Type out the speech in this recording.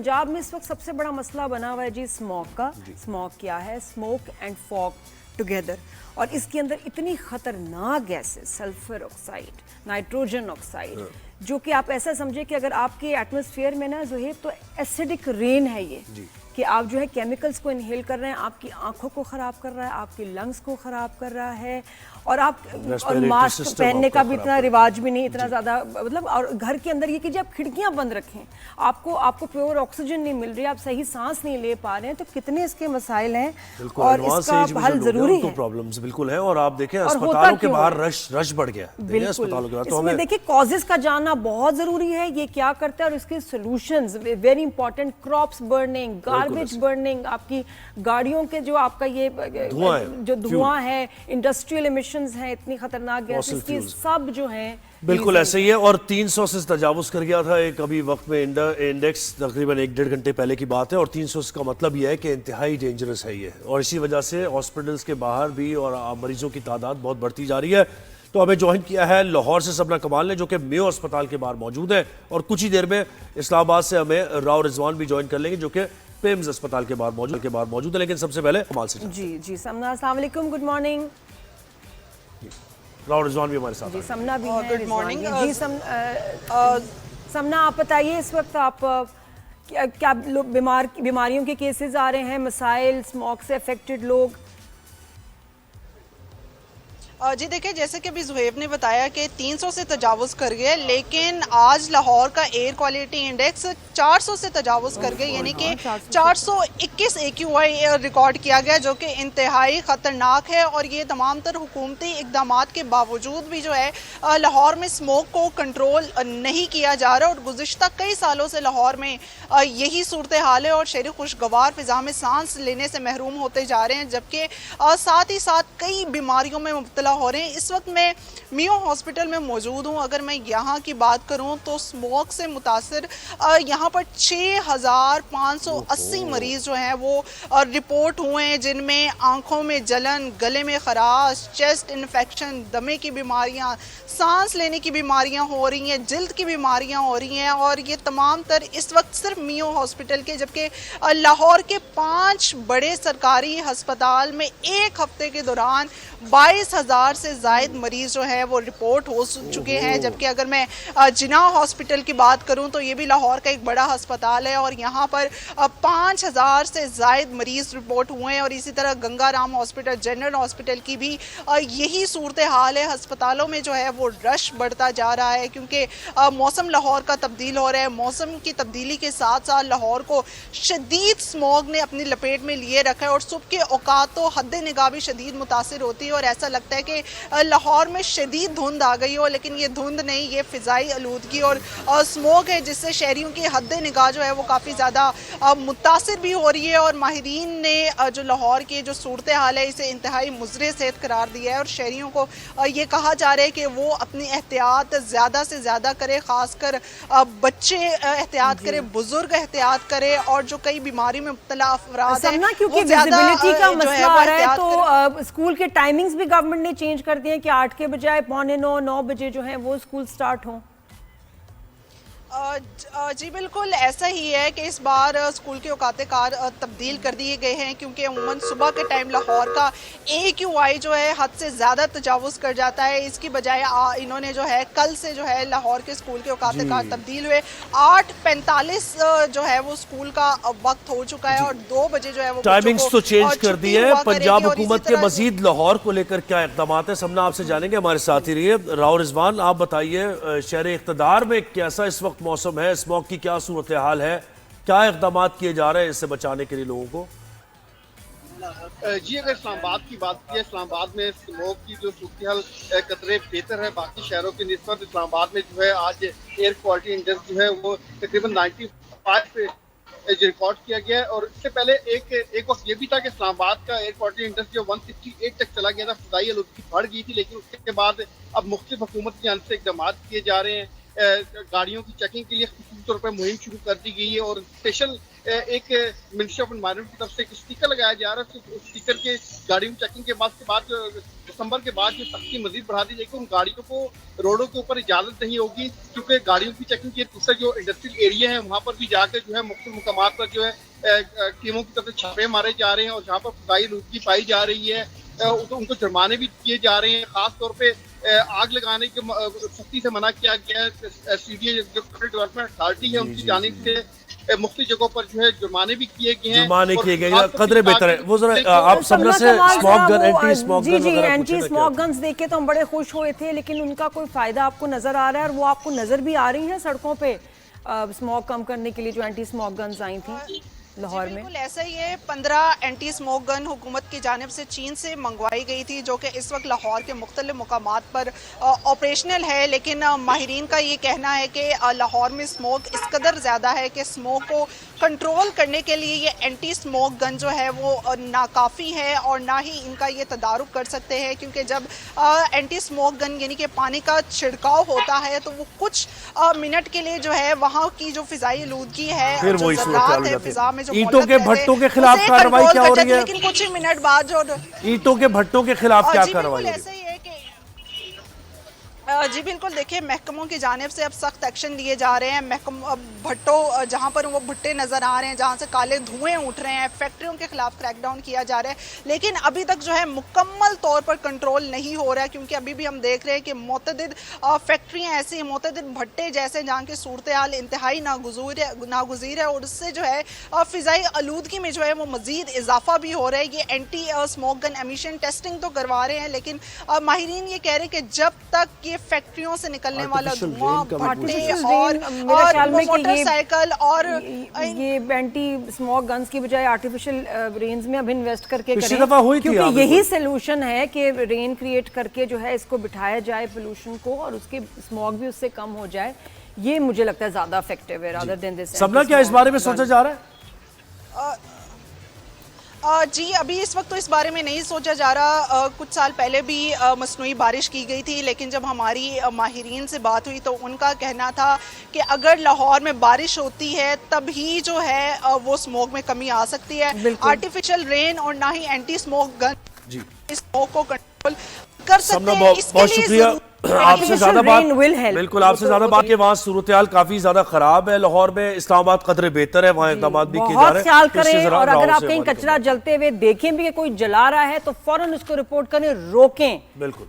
पंजाब में इस वक्त सबसे बड़ा मसला बना हुआ है जी स्मोक का। स्मोक क्या है? स्मोक एंड फॉग टुगेदर, और इसके अंदर इतनी खतरनाक gases, sulphur oxide, nitrogen oxide, जो कि आप ऐसा समझे कि अगर आपके एटमॉस्फेयर में ना ज़ुहैब तो एसिडिक रेन है ये, कि आप जो है केमिकल्स को इनहेल कर रहे हैं, आपकी आंखों को ख़राब कर रहा है, आपकी लंग्स को ख़राब कर रहा है, और आप और मास्क पहनने का भी इतना रिवाज भी नहीं, इतना ज़्यादा, मतलब, और घर के अंदर ये कि जब खिड़कियां बंद रखें, आपको प्योर ऑक्सीजन नहीं मिल रही, आप सही सांस नहीं ले पा रहे हैं, तो कितने इसके मसाइल हैं और इसका हल ज़रूरी है। प्रॉब्लम्स बिल्कुल है, और आप देखें अस्पतालों के बाहर रश बढ़ गया अस्पतालों के बाहर। तो इसमें देखिए कॉजेस का जानना बहुत ज़रूरी है, ये क्या करता है और इसके solutions very important. Crops burning, garbage burning, आपकी गाड़ियों के जो आपका ये जो धुआं है, इंडस्ट्रियल एमिशंस हैं, इतनी खतरनाक गैसेस की, सब जो हैं बिल्कुल ऐसे ही है। और 300 से तजावुज़ कर गया था एक अभी वक्त में इंडेक्स, तकरीबन 1-1.5 घंटे पहले की बात है, और 300 का मतलब यह है कि इंतहाई डेंजरस है ये, और इसी वजह से हॉस्पिटल्स के बाहर भी और मरीजों की तादाद बहुत बढ़ती जा रही है। तो हमें ज्वाइन किया है लाहौर से सबना कमाल ने, जो कि मेयो अस्पताल के बाहर मौजूद है, और कुछ ही देर में इस्लामाबाद से हमें राव रिजवान भी ज्वाइन कर लेंगे, जो कि पेम्स अस्पताल के बाहर मौजूद है। लेकिन सबसे पहले कमाल से जी समना, अस्सलाम वालेकुम, गुड मॉर्निंग। राव रिजवान भी हमारे साथ जी, समना भी है, गुड मॉर्निंग जी। समना, आप बताइए इस वक्त आप क्या बीमारियों के केसेस आ रहे हैं, मसाइल, स्मोक से अफेक्टेड लोग? जी देखिए, जैसे कि अभी ज़ुहैब ने बताया कि 300 से तजावुज़ कर गए, लेकिन आज लाहौर का एयर क्वालिटी इंडेक्स 400 से तजावुज़ कर गए, यानी कि 421 AQI रिकॉर्ड किया गया, जो कि इंतहाई ख़तरनाक है। और ये तमाम तर हुकूमती इक़दामात के बावजूद भी जो है लाहौर में स्मोक को कंट्रोल नहीं किया जा रहा, और गुज़िश्ता कई सालों से लाहौर में यही सूरत हाल है, और शहरी खुशगवार फ़िज़ा में सांस लेने से महरूम होते जा रहे हैं, जबकि साथ ही साथ कई बीमारियों में मुब्तला हो रहे हैं। इस वक्त मैं मियो हॉस्पिटल में मौजूद हूँ। अगर मैं यहाँ की बात करूँ तो स्मोक से मुतासिर यहाँ पर 6580 मरीज जो हैं वो रिपोर्ट हुए हैं, जिनमें आंखों में जलन, गले में खराश, चेस्ट इन्फेक्शन, दमे की बीमारियाँ, सांस लेने की बीमारियाँ हो रही हैं, जिल्द की बीमारियाँ हो रही हैं, और ये तमाम तर इस वक्त सिर्फ मियो हॉस्पिटल के, जबकि लाहौर के 5 बड़े सरकारी अस्पताल में एक हफ्ते के दौरान 22,000 से ज़ायद मरीज़ जो हैं वो रिपोर्ट हो चुके हैं। जबकि अगर मैं जिन्ना हॉस्पिटल की बात करूं तो ये भी लाहौर का एक बड़ा अस्पताल है, और यहाँ पर 5,000 से ज़ायद मरीज़ रिपोर्ट हुए हैं। और इसी तरह गंगाराम हॉस्पिटल, जनरल हॉस्पिटल की भी यही सूरत हाल है। अस्पतालों में जो है वो रश बढ़ता जा रहा है, क्योंकि मौसम लाहौर का तब्दील हो रहा है। मौसम की तब्दीली के साथ साथ लाहौर को शदीद स्मॉग ने अपनी लपेट में लिए रखा है, और सुबह के औकात तो हद निगाह भी शदीद मुतासिर होती है, और ऐसा लगता है कि लाहौर में शदीद धुंध आ गई हो, लेकिन ये धुंध नहीं, ये फ़िज़ाई आलूदगी और स्मोक है, जिससे शहरियों की हद निगाह जो है वो काफ़ी ज़्यादा मुतासिर भी हो रही है। और माहिरीन ने जो लाहौर की जो सूरत हाल है इसे इंतहाई मुज़र सेहत करार दिया है, और शहरियों को ये कहा जा रहा है कि वो अपनी एहतियात ज़्यादा से ज़्यादा करें, ख़ासकर बच्चे एहतियात करें, बुजुर्ग एहतियात करें, और जो कई बीमारी में मुब्तला अफराद हैं, क्योंकि विजिबिलिटी का मसला आ रहा है, तो स्कूल के टाइमिंग्स भी गवर्नमेंट ने चेंज कर दिए हैं कि 8 के बजाय 8:45-9 बजे जो है वो स्कूल स्टार्ट हो। जी बिल्कुल ऐसा ही है कि इस बार स्कूल के औकात कार तब्दील कर दिए गए हैं, क्योंकि अमूमन सुबह के टाइम लाहौर का AQI जो है हद से ज़्यादा तजावुज़ कर जाता है। इसकी बजाय इन्होंने जो है कल से जो है लाहौर के स्कूल के औकात कार तब्दील हुए। 8:45 जो है वो स्कूल का वक्त हो चुका है, और 2 बजे जो है वो टाइमिंग्स तो चेंज कर दी है। पंजाब हुकूमत के मजीद लाहौर को लेकर क्या इक़दाम है, सबना आपसे जानेंगे, हमारे साथ ही रहिए। राव रिजवान, आप बताइए, शहर इक़्तिदार में कैसा इस वक्त मौसम है, स्मोक की क्या सूरत हाल है, क्या इक़दाम किए जा रहे हैं इससे बचाने के लिए लोगों को? जी अगर इस्लामाबाद की बात की, इस्लामाबाद में स्मोक की जो सूरत हाल कतरे बेहतर है बाकी शहरों की निस्बत। इस्लामाबाद में जो है आज एयर क्वालिटी इंडेक्स जो है वो तकरीबन 95 पे रिकॉर्ड किया गया है। और इससे पहले एक वक्त ये भी था कि इस्लामाबाद का एयर क्वालिटी इंडेक्स जो 168 तक चला गया था, फ़िज़ाई आलूदगी बढ़ गई थी, लेकिन उसके बाद अब मुख्तलिफ हुकूमत की जानिब से इक़दाम किए जा रहे हैं। गाड़ियों की चेकिंग के लिए ख़ुसूसी तौर पर मुहिम शुरू कर दी गई है, और स्पेशल एक मिनिस्ट्री ऑफ एनवायरनमेंट की तरफ से एक स्टिकर लगाया जा रहा है। उस स्टिकर के गाड़ियों की चेकिंग के बाद दिसंबर के बाद ये सख्ती मजीद बढ़ा दी जाएगी। उन गाड़ियों को रोडों के ऊपर इजाजत नहीं होगी, क्योंकि गाड़ियों की चेकिंग की दूसरा जो इंडस्ट्रियल एरिया है वहाँ पर भी जाकर जो है मुख्तलिफ मुकामात पर जो है टीमों की तरफ से छापे मारे जा रहे हैं, और जहाँ पर खुदाई लूटगी पाई जा रही है तो उनको जुर्माने भी दिए जा रहे हैं। खास तौर पे आग लगाने के सख्ती से मना किया गया है। सीडीए जो डेवलपमेंट अथॉरिटी है उनकी जानिब से मुख्तलिफ जगहों पर जो है जुर्माने भी किए गए हैं, जुर्माने किए गए, कदरे बेहतर है। वो जरा आप सबने से smoke gun, anti smoke gun, जी एंटी स्मोक गन्स देख के तो हम बड़े खुश हुए थे, लेकिन उनका कोई फायदा आपको नजर आ रहा है? और वो आपको नजर भी आ रही है सड़कों पे स्मोक कम करने के लिए जो एंटी स्मोक गन्स आई थी लाहौर में? बिल्कुल ऐसा ही है। 15 एंटी स्मोक गन हुकूमत की जानिब से चीन से मंगवाई गई थी, जो कि इस वक्त लाहौर के मुख्तलिफ मुकामात पर ऑपरेशनल है। लेकिन माहिरीन का ये कहना है कि लाहौर में स्मोक इस कदर ज़्यादा है कि स्मोक को कंट्रोल करने के लिए ये एंटी स्मोक गन जो है वो नाकाफ़ी है, और ना ही इनका ये तदारुक कर सकते हैं, क्योंकि जब एंटी स्मोक गन यानी कि पानी का छिड़काव होता है तो वो कुछ मिनट के लिए जो है वहाँ की जो फिजाई आलूदगी है, जो ज़रात है फिजा में, ईंटों के भट्टों के खिलाफ कार्रवाई क्या हो रही है? लेकिन कुछ ही मिनट बाद जो ईंटों के भट्टों के खिलाफ क्या कार्रवाई? ऐसे ही है कि जी बिल्कुल, देखिए महकमों की जानिब से अब सख्त एक्शन लिए जा रहे हैं। भट्टों जहाँ पर वो भट्टे नज़र आ रहे हैं, जहाँ से काले धुएं उठ रहे हैं, फैक्ट्रियों के खिलाफ क्रैकडाउन किया जा रहा है, लेकिन अभी तक जो है मुकम्मल तौर पर कंट्रोल नहीं हो रहा है, क्योंकि अभी भी हम देख रहे हैं कि मुतअद्दिद फैक्ट्रियाँ ऐसी, मुतअद्दिद भट्टे जैसे जहाँ की सूरत हाल इंतहाई नागुज़ीर है, और उससे जो है फ़िज़ाई आलूदगी में जो है वो मज़ीद इजाफा भी हो रहा है। ये anti smoke gun emission testing तो करवा रहे हैं, लेकिन माहिरीन ये कह रहे हैं कि जब तक ये फैक्ट्रियों से निकलने वाला धुआं, भट्टे और मोटरसाइकिल और ये एंटी स्मोक गन्स की बजाय आर्टिफिशियल रेन्स में अब इन्वेस्ट करके पिछली दफा हुई थी, क्योंकि यही सोल्यूशन है कि रेन क्रिएट करके जो है इसको बिठाया जाए पोल्यूशन को, और उसके स्मोक भी उससे कम हो जाए। ये मुझे लगता है ज्यादा इफेक्टिव है रादर देन दिस। सबना क्या इस बारे में सोचा जा रहा है? जी अभी इस वक्त तो इस बारे में नहीं सोचा जा रहा। कुछ साल पहले भी मसनूई बारिश की गई थी, लेकिन जब हमारी माहिरीन से बात हुई तो उनका कहना था कि अगर लाहौर में बारिश होती है तभी जो है वो स्मोक में कमी आ सकती है। आर्टिफिशियल रेन और ना ही एंटी स्मोक गन स्मोक को कंट्रोल कर सकते हैं। बहुत शुक्रिया आपसे ज्यादा बात, बिल्कुल आपसे ज्यादा बात के वहाँ सूरत हाल काफी ज्यादा खराब है लाहौर में। इस्लामाबाद कदरे बेहतर है, वहाँ इकदाम भी किए जा रहे हैं। ख्याल करें, और अगर आप कहीं कचरा जलते हुए देखें भी कि कोई जला रहा है तो फौरन उसको रिपोर्ट करें, रोकें। बिल्कुल।